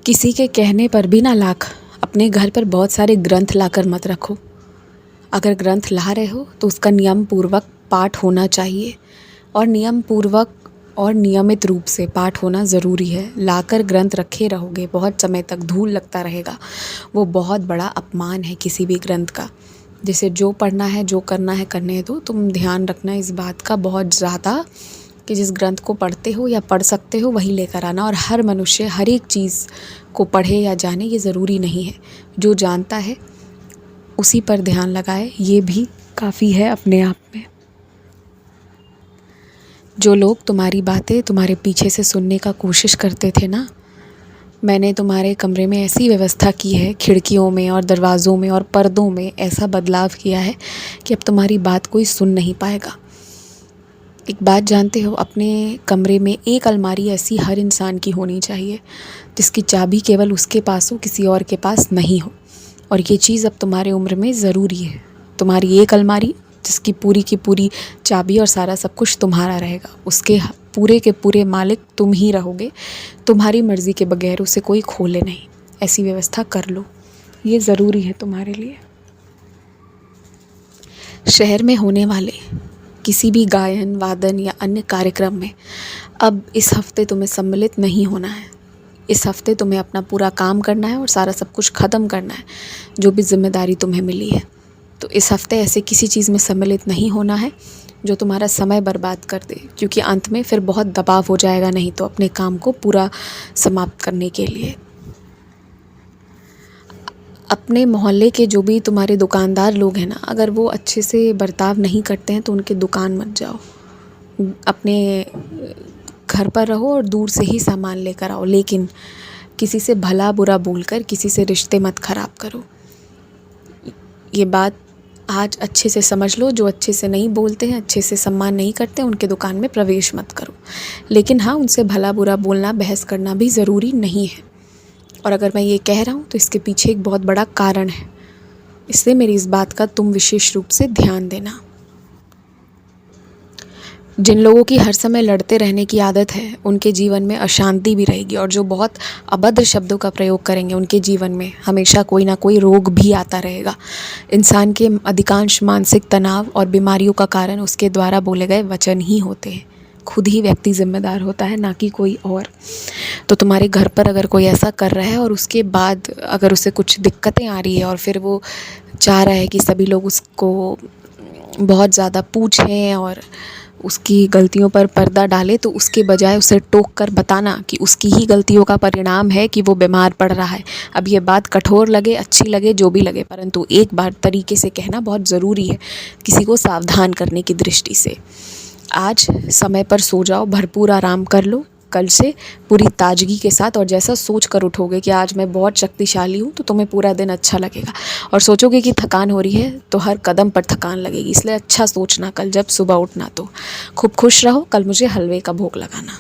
किसी के कहने पर भी ना लाख अपने घर पर बहुत सारे ग्रंथ लाकर मत रखो। अगर ग्रंथ ला रहे हो तो उसका नियम पूर्वक पाठ होना चाहिए और नियम पूर्वक और नियमित रूप से पाठ होना ज़रूरी है। लाकर ग्रंथ रखे रहोगे बहुत समय तक धूल लगता रहेगा, वो बहुत बड़ा अपमान है किसी भी ग्रंथ का। जिसे जो पढ़ना है जो करना है करने दो। तुम ध्यान रखना इस बात का बहुत ज़्यादा कि जिस ग्रंथ को पढ़ते हो या पढ़ सकते हो वही लेकर आना। और हर मनुष्य हर एक चीज़ को पढ़े या जाने ये ज़रूरी नहीं है। जो जानता है उसी पर ध्यान लगाए, ये भी काफ़ी है अपने आप में। जो लोग तुम्हारी बातें तुम्हारे पीछे से सुनने का कोशिश करते थे ना, मैंने तुम्हारे कमरे में ऐसी व्यवस्था की है, खिड़कियों में और दरवाज़ों में और पर्दों में ऐसा बदलाव किया है कि अब तुम्हारी बात कोई सुन नहीं पाएगा। एक बात जानते हो, अपने कमरे में एक अलमारी ऐसी हर इंसान की होनी चाहिए जिसकी चाबी केवल उसके पास हो, किसी और के पास नहीं हो। और ये चीज़ अब तुम्हारे उम्र में ज़रूरी है। तुम्हारी एक अलमारी जिसकी पूरी की पूरी चाबी और सारा सब कुछ तुम्हारा रहेगा। उसके पूरे के पूरे मालिक तुम ही रहोगे। तुम्हारी मर्ज़ी के बगैर उसे कोई खोले नहीं। ऐसी व्यवस्था कर लो, ये ज़रूरी है तुम्हारे लिए। शहर में होने वाले किसी भी गायन वादन या अन्य कार्यक्रम में अब इस हफ़्ते तुम्हें सम्मिलित नहीं होना है। इस हफ़्ते तुम्हें अपना पूरा काम करना है और सारा सब कुछ ख़त्म करना है, जो भी जिम्मेदारी तुम्हें मिली है। तो इस हफ़्ते ऐसे किसी चीज़ में सम्मिलित नहीं होना है जो तुम्हारा समय बर्बाद कर दे, क्योंकि अंत में फिर बहुत दबाव हो जाएगा नहीं तो अपने काम को पूरा समाप्त करने के लिए। अपने मोहल्ले के जो भी तुम्हारे दुकानदार लोग हैं ना, अगर वो अच्छे से बर्ताव नहीं करते हैं तो उनके दुकान मत जाओ। अपने घर पर रहो और दूर से ही सामान लेकर आओ, लेकिन किसी से भला बुरा बोलकर किसी से रिश्ते मत ख़राब करो। ये बात आज अच्छे से समझ लो। जो अच्छे से नहीं बोलते हैं, अच्छे से सम्मान नहीं करते, उनके दुकान में प्रवेश मत करो। लेकिन हाँ, उनसे भला बुरा बोलना, बहस करना भी ज़रूरी नहीं है। और अगर मैं ये कह रहा हूँ तो इसके पीछे एक बहुत बड़ा कारण है, इसलिए मेरी इस बात का तुम विशेष रूप से ध्यान देना। जिन लोगों की हर समय लड़ते रहने की आदत है, उनके जीवन में अशांति भी रहेगी। और जो बहुत अभद्र शब्दों का प्रयोग करेंगे, उनके जीवन में हमेशा कोई ना कोई रोग भी आता रहेगा। इंसान के अधिकांश मानसिक तनाव और बीमारियों का कारण उसके द्वारा बोले गए वचन ही होते हैं। खुद ही व्यक्ति जिम्मेदार होता है, ना कि कोई और। तो तुम्हारे घर पर अगर कोई ऐसा कर रहा है और उसके बाद अगर उसे कुछ दिक्कतें आ रही है और फिर वो चाह रहा है कि सभी लोग उसको बहुत ज़्यादा पूछें और उसकी गलतियों पर पर्दा डाले, तो उसके बजाय उसे टोक कर बताना कि उसकी ही गलतियों का परिणाम है कि वो बीमार पड़ रहा है। अब ये बात कठोर लगे, अच्छी लगे, जो भी लगे, परंतु एक बार तरीके से कहना बहुत ज़रूरी है, किसी को सावधान करने की दृष्टि से। आज समय पर सो जाओ, भरपूर आराम कर लो। कल से पूरी ताजगी के साथ और जैसा सोच कर उठोगे कि आज मैं बहुत शक्तिशाली हूँ, तो तुम्हें पूरा दिन अच्छा लगेगा। और सोचोगे कि थकान हो रही है तो हर कदम पर थकान लगेगी। इसलिए अच्छा सोचना कल जब सुबह उठना। तो खूब खुश रहो। कल मुझे हलवे का भोग लगाना।